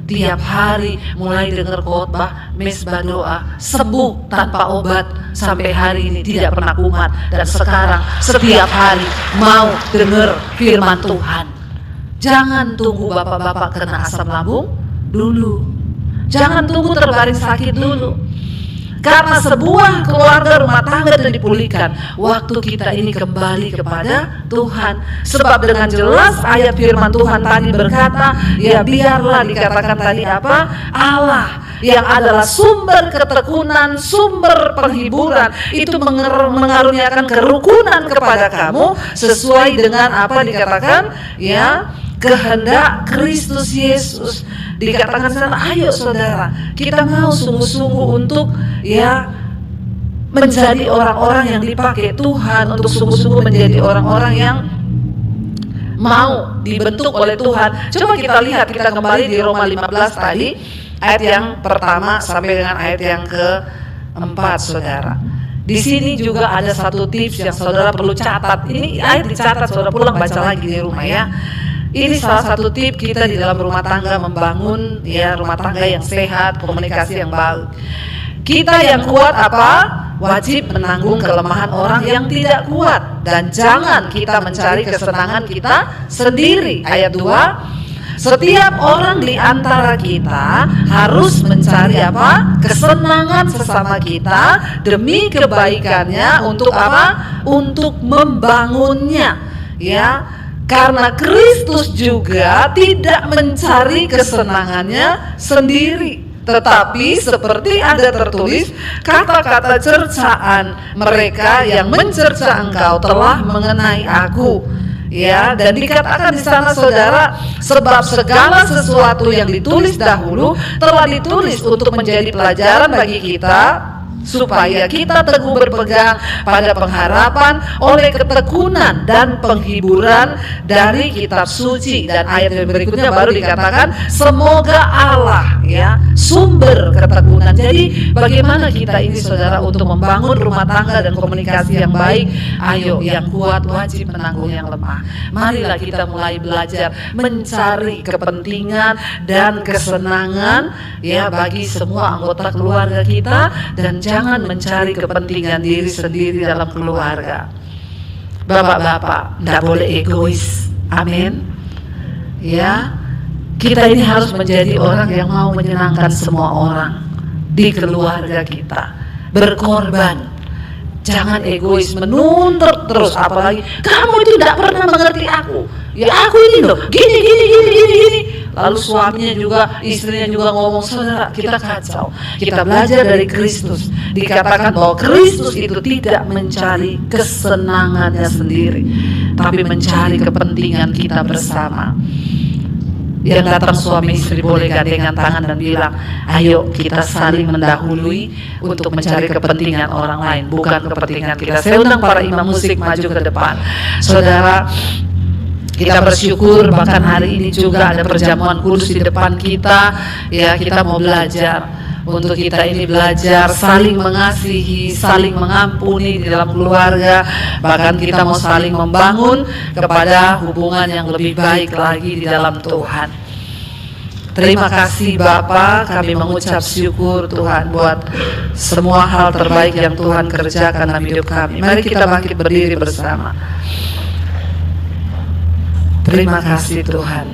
[SPEAKER 2] Tiap hari mulai dengar khotbah, mesbah doa, sembuh tanpa obat sampai hari ini, tidak pernah kumat. Dan sekarang setiap hari mau dengar firman Tuhan. Jangan tunggu bapak-bapak kena asam lambung dulu. Jangan tunggu terbaring sakit dulu. Karena sebuah keluarga rumah tangga itu dipulihkan waktu kita ini kembali kepada Tuhan. Sebab dengan jelas ayat firman Tuhan tadi berkata, ya biarlah dikatakan tadi apa? Allah yang adalah sumber ketekunan, sumber penghiburan, itu mengaruniakan kerukunan kepada kamu sesuai dengan apa dikatakan, ya, kehendak Kristus Yesus. Dikatakan sana, ayo saudara, kita mau sungguh-sungguh untuk, ya, menjadi orang-orang yang dipakai Tuhan, untuk sungguh-sungguh menjadi orang-orang yang mau dibentuk oleh Tuhan. Coba kita lihat, kita kembali di Roma 15 tadi, ayat yang pertama sampai dengan ayat yang keempat, saudara. Di sini juga ada satu tips yang saudara perlu catat. Ini ayat dicatat, saudara pulang baca lagi di rumah, ya. Ini salah satu tip kita di dalam rumah tangga, membangun, ya, rumah tangga yang sehat, komunikasi yang baik. Kita yang kuat apa? Wajib menanggung kelemahan orang yang tidak kuat, dan jangan kita mencari kesenangan kita sendiri. Ayat 2, setiap orang di antara kita harus mencari apa? Kesenangan sesama kita demi kebaikannya, untuk apa? Untuk membangunnya, ya. Karena Kristus juga tidak mencari kesenangannya sendiri, tetapi seperti ada tertulis, kata-kata cercaan mereka yang mencerca engkau telah mengenai aku. Ya, dan dikatakan di sana, saudara, sebab segala sesuatu yang ditulis dahulu telah ditulis untuk menjadi pelajaran bagi kita, supaya kita teguh berpegang pada pengharapan oleh ketekunan dan penghiburan dari kitab suci. Dan ayat yang berikutnya baru dikatakan, semoga Allah, ya, sumber ketekunan. Jadi bagaimana kita ini, saudara, untuk membangun rumah tangga dan komunikasi yang baik? Ayo, yang kuat wajib menanggung yang lemah. Marilah kita mulai belajar mencari kepentingan dan kesenangan, ya, bagi semua anggota keluarga kita, dan jangan mencari kepentingan diri sendiri dalam keluarga. Bapak-bapak, tidak boleh egois. Amin. Ya, kita ini harus menjadi orang yang mau menyenangkan semua orang di keluarga kita, berkorban. Jangan egois, menuntut terus, apalagi kamu itu tidak pernah mengerti aku. Ya, aku ini loh, gini. Lalu suaminya juga, istrinya juga ngomong, saudara, kita kacau. Kita belajar dari Kristus. Dikatakan bahwa Kristus itu tidak mencari kesenangannya sendiri, tapi mencari kepentingan kita bersama. Yang datang suami istri boleh gandengan tangan dan bilang, ayo kita saling mendahului untuk mencari kepentingan orang lain, bukan kepentingan kita. Saya undang para imam musik maju ke depan. Saudara, kita bersyukur bahkan hari ini juga ada perjamuan kudus di depan kita. Ya, kita mau belajar untuk kita ini belajar saling mengasihi, saling mengampuni di dalam keluarga. Bahkan kita mau saling membangun kepada hubungan yang lebih baik lagi di dalam Tuhan. Terima kasih Bapa, kami mengucap syukur Tuhan buat semua hal terbaik yang Tuhan kerjakan dalam hidup kami. Mari kita bangkit berdiri bersama. Terima kasih Tuhan.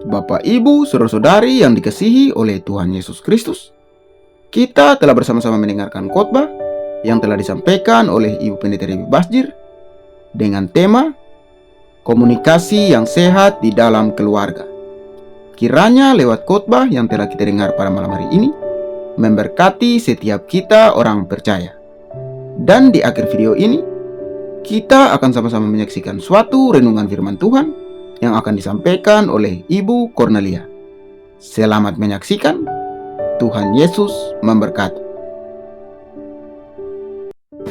[SPEAKER 1] Bapak, Ibu, saudara-saudari yang dikasihi oleh Tuhan Yesus Kristus, kita telah bersama-sama mendengarkan khotbah yang telah disampaikan oleh Ibu Pendeta Dewi Basjir dengan tema komunikasi yang sehat di dalam keluarga. Kiranya lewat khotbah yang telah kita dengar pada malam hari ini memberkati setiap kita orang percaya. Dan di akhir video ini kita akan sama-sama menyaksikan suatu renungan firman Tuhan yang akan disampaikan oleh Ibu Cornelia. Selamat menyaksikan. Tuhan Yesus memberkati.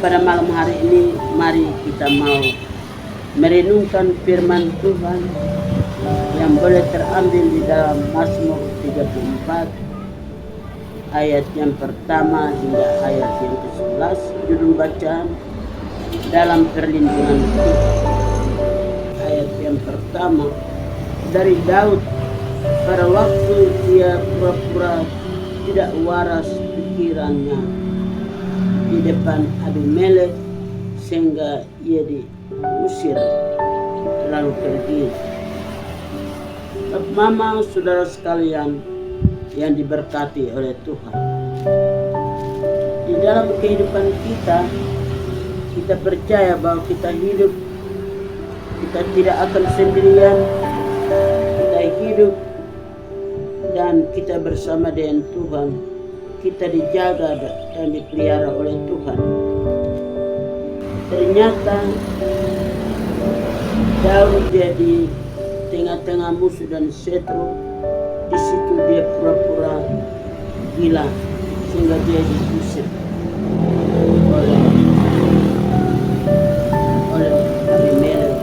[SPEAKER 3] Pada malam hari ini, mari kita mau merenungkan firman Tuhan yang boleh terambil di dalam Mazmur 34 ayat yang pertama hingga ayat yang ke-11 judul bacaan dalam perlindungan Tuhan. Ayat yang pertama dari Daud, pada waktu dia pura-pura tidak waras pikirannya di depan Abimelek sehingga ia diusir lalu pergi. Mama, saudara sekalian yang diberkati oleh Tuhan, di dalam kehidupan kita percaya bahwa kita hidup, kita tidak akan sendirian, kita hidup dan kita bersama dengan Tuhan, kita dijaga dan dipelihara oleh Tuhan. Ternyata Daud dia di tengah-tengah musuh dan setru, di situ dia pura-pura gila sehingga dia diusir oleh Abimelek.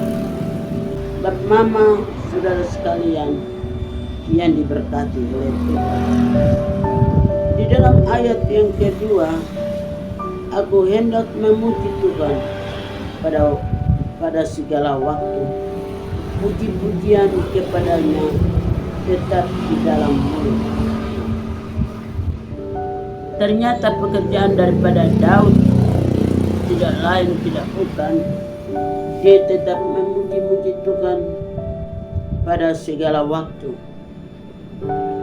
[SPEAKER 3] Bapak mama, saudara sekalian yang diberkati oleh Tuhan, di dalam ayat yang kedua, aku hendak memuji Tuhan pada segala waktu, puji-pujian kepadanya tetap di dalam mulut. Ternyata pekerjaan daripada Daud tidak lain tidak bukan, dia tetap memuji-muji Tuhan pada segala waktu,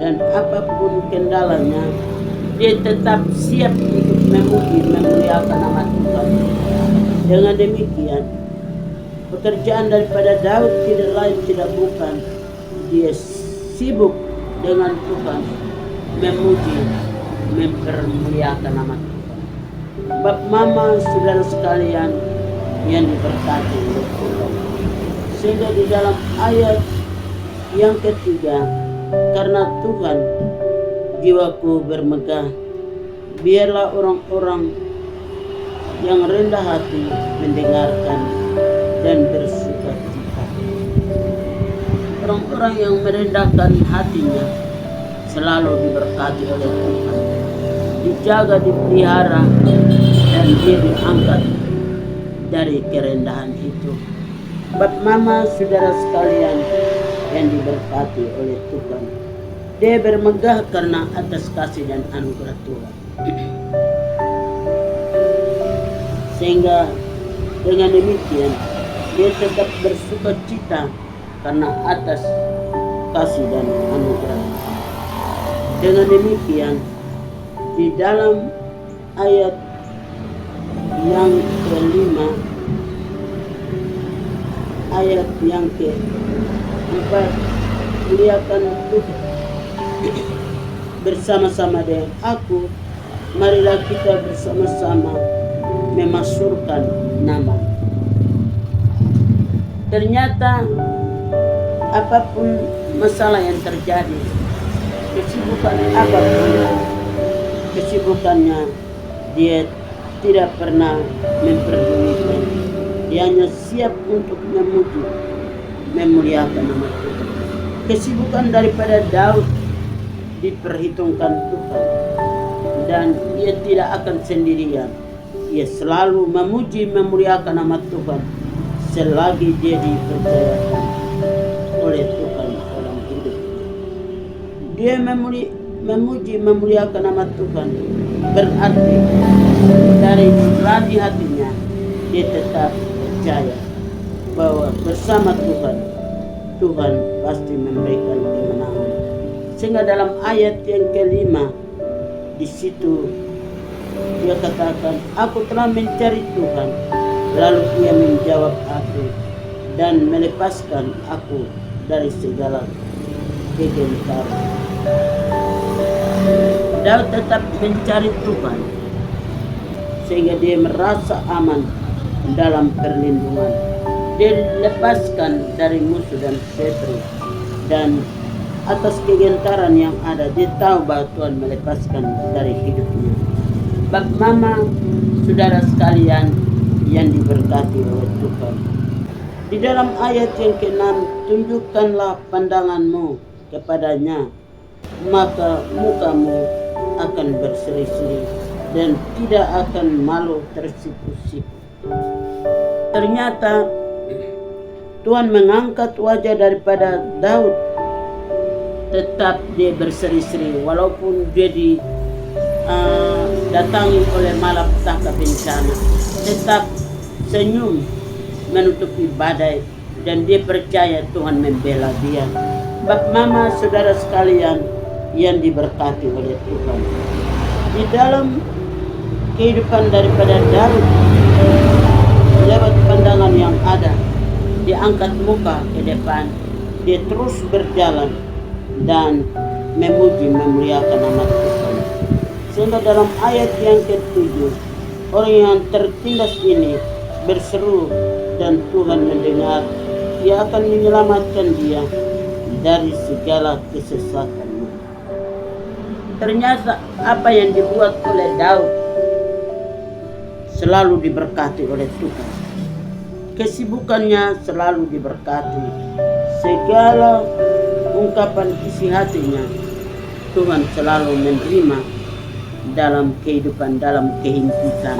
[SPEAKER 3] dan apapun kendalanya dia tetap siap untuk memuliakan nama Tuhan. Dengan demikian, pekerjaan daripada Daud tidak lain tidak bukan, dia sibuk dengan Tuhan, memuji, mempermuliakan nama Tuhan. Bapak mama, saudara sekalian yang diberkati oleh Tuhan, sehingga di dalam ayat yang ketiga, karena Tuhan jiwaku bermegah, biarlah orang-orang yang rendah hati mendengarkan dan bersuka cita. Orang-orang yang merendahkan hatinya selalu diberkati oleh Tuhan, dijaga, dipelihara, dan dia diangkat dari kerendahan itu. Bapak mama, saudara sekalian yang diberkati oleh Tuhan, dia bermegah karena atas kasih dan anugerah Tuhan. Sehingga dengan demikian dia tetap bersuka cita karena atas kasih dan anugerah. Dengan demikian di dalam ayat yang kelima, ayat yang keempat, muliakan Tuhan bersama-sama dengan aku, marilah kita bersama-sama memasyurkan nama. Ternyata apapun masalah yang terjadi, kesibukan apapun, kesibukannya dia tidak pernah memperdulikan. Dia hanya siap untuk memuji, memuliakan nama Tuhan. Kesibukan daripada Daud diperhitungkan Tuhan, dan ia tidak akan sendirian. Ia selalu memuji, memuliakan nama Tuhan selagi dia dipercayakan oleh Tuhan dalam hidup. Dia memuji, memuliakan nama Tuhan berarti dari nurani hatinya dia tetap percaya bahwa bersama Tuhan pasti memberikan kemenangan. Sehingga dalam ayat yang kelima di situ dia katakan, aku telah mencari Tuhan, lalu ia menjawab aku dan melepaskan aku dari segala kegentaran. Daud tetap mencari Tuhan sehingga dia merasa aman dalam perlindungan. Dia dilepaskan dari musuh dan setru, dan atas kegentaran yang ada dia tahu bahwa Tuhan melepaskan dari hidupnya. Bapak mama, saudara sekalian yang diberkati oleh Tuhan, di dalam ayat yang ke-6, tunjukkanlah pandanganmu kepadanya, maka mukamu akan berseri-seri dan tidak akan malu tersipu-sipu. Ternyata Tuhan mengangkat wajah daripada Daud. Tetap dia berseri-seri walaupun dia datangi oleh malapetaka bencana. Tetap senyum menutupi badai dan dia percaya Tuhan membela dia. Bapak mama saudara sekalian yang diberkati oleh Tuhan, di dalam kehidupan daripada Daud lewat pandangan yang ada, dia angkat muka ke depan, dia terus berjalan dan memuji memuliakan nama Tuhan. Sehingga dalam ayat yang ke-7, orang yang tertindas ini berseru dan Tuhan mendengar, dia akan menyelamatkan dia dari segala kesesatannya. Ternyata apa yang dibuat oleh Daud selalu diberkati oleh Tuhan. Kesibukannya selalu diberkati. Segala ungkapan isi hatinya Tuhan selalu menerima dalam kehidupan, dalam kehimpitan.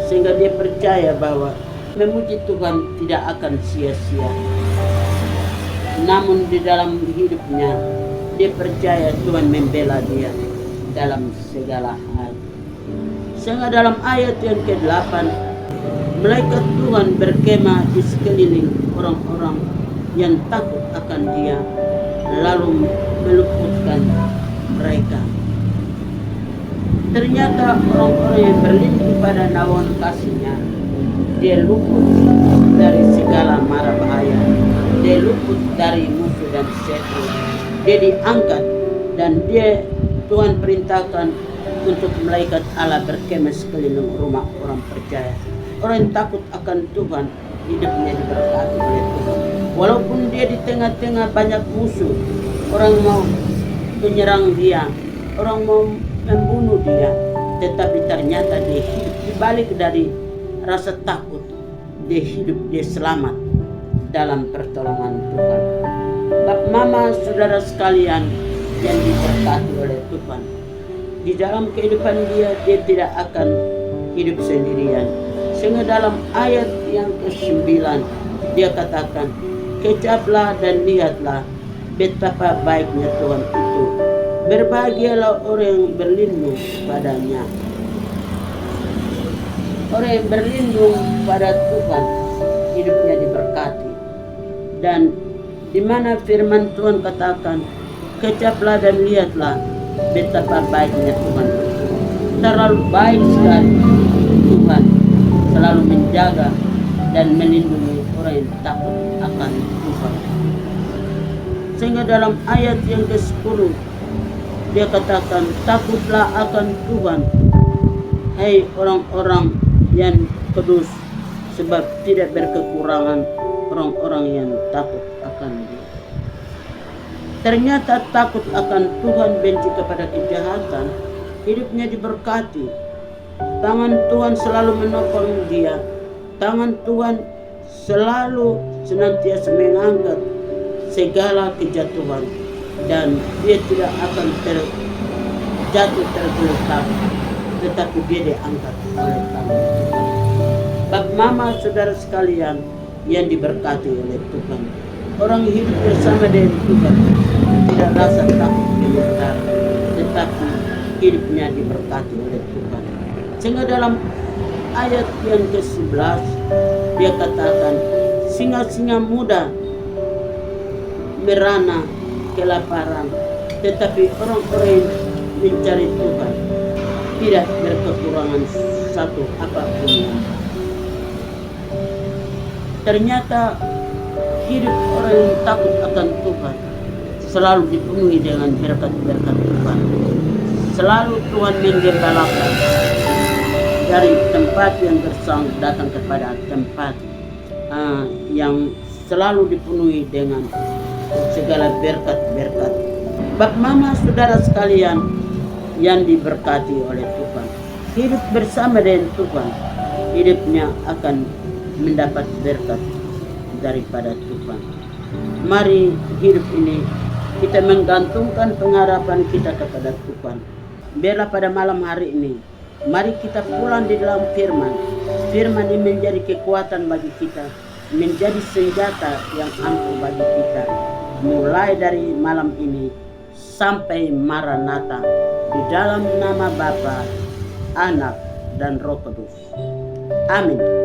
[SPEAKER 3] Sehingga dia percaya bahwa memuji Tuhan tidak akan sia-sia. Namun di dalam hidupnya dia percaya Tuhan membela dia dalam segala hal. Sehingga dalam ayat yang ke-8, malaikat Tuhan berkemah di sekeliling orang-orang yang takut akan dia, lalu meluputkan mereka. Ternyata orang-orang yang berlindung pada naungan kasih-Nya, dia luput dari segala mara bahaya, dia luput dari musuh dan setan. Dia diangkat dan dia Tuhan perintahkan untuk malaikat Allah berkemah sekeliling rumah orang percaya. Orang yang takut akan Tuhan, hidupnya diberkati oleh Tuhan. Walaupun dia di tengah-tengah banyak musuh, orang mau menyerang dia, orang mau membunuh dia, tetapi ternyata dia hidup di balik dari rasa takut. Dia hidup, dia selamat dalam pertolongan Tuhan. Bapak mama saudara sekalian yang diberkati oleh Tuhan, di dalam kehidupan dia tidak akan hidup sendirian. Sehingga dalam ayat yang ke-9 dia katakan, kecaplah dan lihatlah betapa baiknya Tuhan itu. Berbahagialah orang yang berlindung padanya. Orang yang berlindung pada Tuhan, hidupnya diberkati. Dan di mana firman Tuhan katakan, kecaplah dan lihatlah betapa baiknya Tuhan itu. Terlalu baik sekali Tuhan selalu menjaga dan melindungi orang yang takut akan Tuhan. Sehingga dalam ayat yang ke-10 dia katakan, takutlah akan Tuhan, hai orang-orang yang kudus, sebab tidak berkekurangan orang-orang yang takut akan Dia. Ternyata takut akan Tuhan, benci kepada kejahatan, hidupnya diberkati. Tangan Tuhan selalu menopang dia. Tangan Tuhan selalu senantiasa mengangkat segala kejatuhan, dan dia tidak akan jatuh tergeletak, tetapi dia diangkat oleh tangan Tuhan. Bapak mama saudara sekalian yang diberkati oleh Tuhan, orang hidup bersama dengan Tuhan tidak rasa takut gemetar, tetapi hidupnya diberkati oleh Tuhan. Sehingga dalam ayat yang ke-11 dia katakan, singa-singa muda merana kelaparan, tetapi orang-orang yang mencari Tuhan tidak berkekurangan satu apapun. Ternyata hidup orang yang takut akan Tuhan selalu dipenuhi dengan berkat-berkat Tuhan. Selalu Tuhan menggembalakan dari tempat yang gersang datang kepada tempat yang selalu dipenuhi dengan segala berkat-berkat. Bapak mama saudara sekalian yang diberkati oleh Tuhan, hidup bersama dengan Tuhan, hidupnya akan mendapat berkat daripada Tuhan. Mari hidup ini kita menggantungkan pengharapan kita kepada Tuhan. Biarlah pada malam hari ini, mari kita pulang di dalam firman. Firman ini menjadi kekuatan bagi kita, menjadi senjata yang ampuh bagi kita. Mulai dari malam ini sampai Maranatha, di dalam nama Bapa, Anak, dan Roh Kudus. Amin.